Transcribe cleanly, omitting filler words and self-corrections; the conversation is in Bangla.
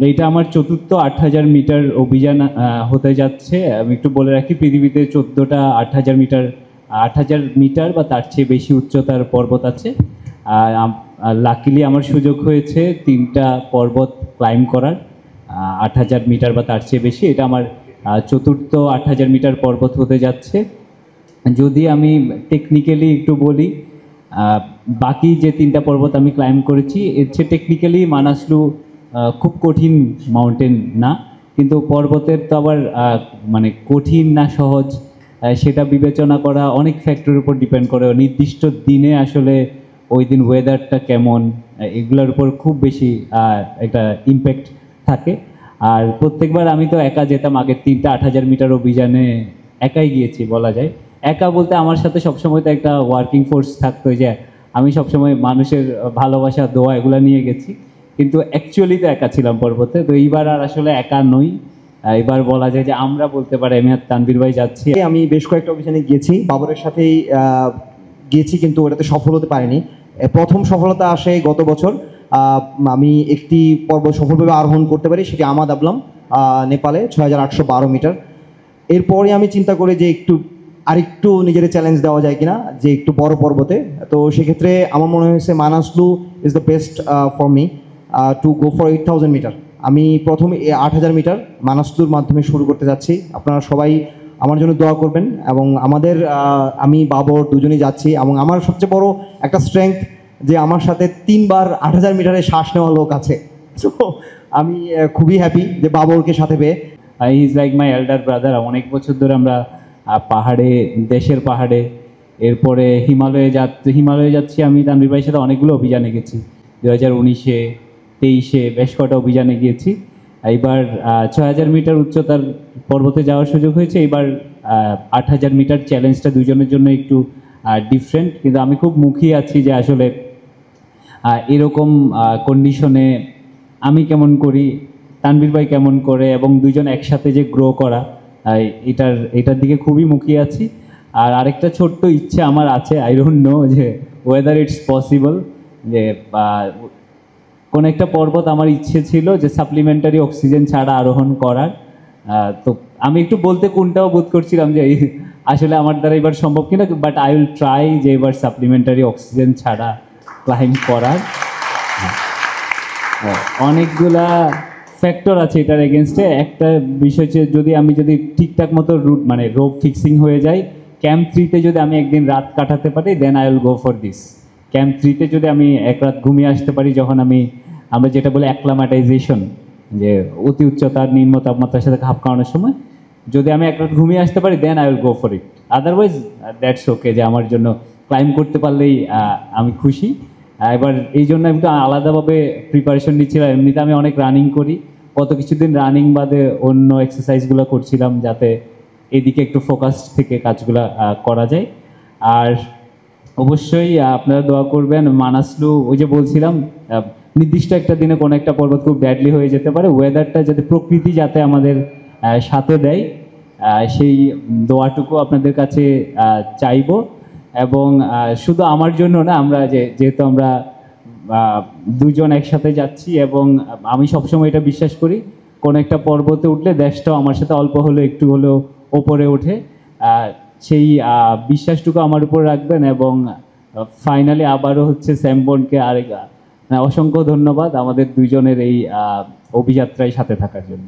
এইটা আমার চতুর্থ ৮,০০০ মিটার অভিযান হতে যাচ্ছে। আমি একটু বলে রাখি, পৃথিবীতে ১৪টা ৮,০০০ মিটার বা তার চেয়ে বেশি উচ্চতার পর্বত আছে। আর লাকিলি আমার সুযোগ হয়েছে 3টা পর্বত ক্লাইম্ব করার, ৮,০০০ মিটার বা তার চেয়ে বেশি। এটা আমার চতুর্থ ৮,০০০ মিটার পর্বত হতে যাচ্ছে। যদি আমি টেকনিক্যালি একটু বলি, বাকি যে 3টা পর্বত আমি ক্লাইম্ব করেছি এর চেয়ে টেকনিক্যালি মানাসলু খুব কঠিন মাউন্টেন না, কিন্তু পর্বতের তো আবার মানে কঠিন না সহজ সেটা বিবেচনা করা অনেক ফ্যাক্টরের উপর ডিপেন্ড করে। নির্দিষ্ট দিনে আসলে ওই দিন ওয়েদারটা কেমন, এগুলোর উপর খুব বেশি একটা ইম্প্যাক্ট থাকে। আর প্রত্যেকবার আমি তো একা যেতাম, আগের 3টা ৮,০০০ মিটার অভিযানে একাই গিয়েছি বলা যায়। একা বলতে আমার সাথে সবসময় তো একটা ওয়ার্কিং ফোর্স থাকতো, যে আমি সবসময় মানুষের ভালোবাসা দোয়া এগুলো নিয়ে গেছি, কিন্তু অ্যাকচুয়ালি তো একা ছিলাম পর্বতে। তো এইবার আর আসলে একা নই, এবার বলা যায় যে আমরা বলতে পারি আমি আর তানভীর ভাই যাচ্ছি। আমি বেশ কয়েকটা অভিযানে গিয়েছি, বাবরের সাথেই গিয়েছি, কিন্তু ওটাতে সফল হতে পারিনি। প্রথম সফলতা আসে গত বছর। আমি একটি পর্বত সফলভাবে আরোহণ করতে পারি, সেটি আমাদ আবলাম নেপালে ৬,৮১২ মিটার। এরপরে আমি চিন্তা করি যে আরেকটু নিজের চ্যালেঞ্জ দেওয়া যায় কিনা, যে একটু বড় পর্বতে। তো সেক্ষেত্রে আমার মনে হয়েছে Manaslu is the best for me to go for 8,000 metre. আমি প্রথম 8,০০০ মিটার মানাসলুর মাধ্যমে শুরু করতে যাচ্ছি। আপনারা সবাই আমার জন্য দোয়া করবেন। এবং আমি বাবর দুজনেই যাচ্ছি, এবং আমার সবচেয়ে বড় একটা স্ট্রেংথ যে আমার সাথে 3বার 8,০০০ মিটারে শ্বাস নেওয়া লোক আছে। তো আমি খুবই হ্যাপি যে বাবরকে সাথে পেয়ে। He is like my elder brother. অনেক বছর ধরে আমরা পাহাড়ে, দেশের পাহাড়ে, এরপরে হিমালয়ে যাচ্ছি। আমি তানভীর ভাইয়ের সাথে অনেকগুলো অভিযানে গেছি, 2019-এ 23-এ বেশ কটা অভিযানে গিয়েছি। এইবার ৬,০০০ মিটার উচ্চতার পর্বতে যাওয়ার সুযোগ হয়েছে। এইবার ৮,০০০ মিটার চ্যালেঞ্জটা দুজনের জন্য একটু ডিফারেন্ট, কিন্তু আমি খুব মুখিয়ে আছি যে আসলে এরকম কন্ডিশনে আমি কেমন করি, তানভীর ভাই কেমন করে, এবং দুজন একসাথে যে গ্রো করা, এটার দিকে খুবই মুখিয়ে আছি। আর আরেকটা ছোট্ট ইচ্ছে আমার আছে, আই ডোন্ট নো যে ওয়েদার ইটস পসিবল, যে কোন একটা পর্বত আমার ইচ্ছে ছিল যে সাপ্লিমেন্টারি অক্সিজেন ছাড়া আরোহণ করার। তো আমি একটু বলতে কোনটাও বোধ করছিলাম যে আসলে আমার দ্বারা এবার সম্ভব কিনা, বাট আই উইল ট্রাই যে এবার সাপ্লিমেন্টারি অক্সিজেন ছাড়া ক্লাইম্ব করার। অনেকগুলা ফ্যাক্টর আছে এটার এগেনস্টে। একটা বিষয় হচ্ছে, আমি যদি ঠিকঠাক মতো রুট মানে রোপ ফিক্সিং হয়ে যায়, ক্যাম্প 3-তে যদি আমি একদিন রাত কাটাতে পারি, then I will go for this. Camp 3-তে যদি আমি এক রাত ঘুমিয়ে আসতে পারি, যখন আমরা যেটা বলি অ্যাক্লামাটাইজেশন, যে অতি উচ্চতার নিম্ন তাপমাত্রার সাথে খাপ খাওয়ানোর সময় যদি আমি এক রাত ঘুমিয়ে আসতে পারি, then I will go for it. Otherwise that's okay, যে আমার জন্য ক্লাইম্ব করতে পারলেই আমি খুশি। এবার এই জন্য একটু আলাদাভাবে প্রিপারেশন নিচ্ছিলাম। এমনিতে আমি অনেক রানিং করি, গত কিছুদিন রানিং বাদে অন্য এক্সারসাইজগুলো করছিলাম, যাতে এদিকে একটু ফোকাস থেকে কাজগুলো করা যায়। আর অবশ্যই আপনারা দোয়া করবেন। মানাসলু, ওই যে বলছিলাম, নির্দিষ্ট একটা দিনে কোনো একটা পর্বত খুব ব্যাডলি হয়ে যেতে পারে। ওয়েদারটা যাতে, প্রকৃতি যাতে আমাদের সাথে দেয়, সেই দোয়াটুকু আপনাদের কাছে চাইব। এবং শুধু আমার জন্য না, যেহেতু আমরা দুজন একসাথে যাচ্ছি, এবং আমি সবসময় এটা বিশ্বাস করি, কোনো একটা পর্বতে উঠলে দেশটাও আমার সাথে অল্প হলেও একটু হলেও ওপরে ওঠে। সেই বিশ্বাসটুকু আমার উপর রাখবেন। এবং ফাইনালি আবারও হচ্ছে স্যামবনকে অসংখ্য ধন্যবাদ আমাদের দুইজনের এই অভিযাত্রায় সাথে থাকার জন্য।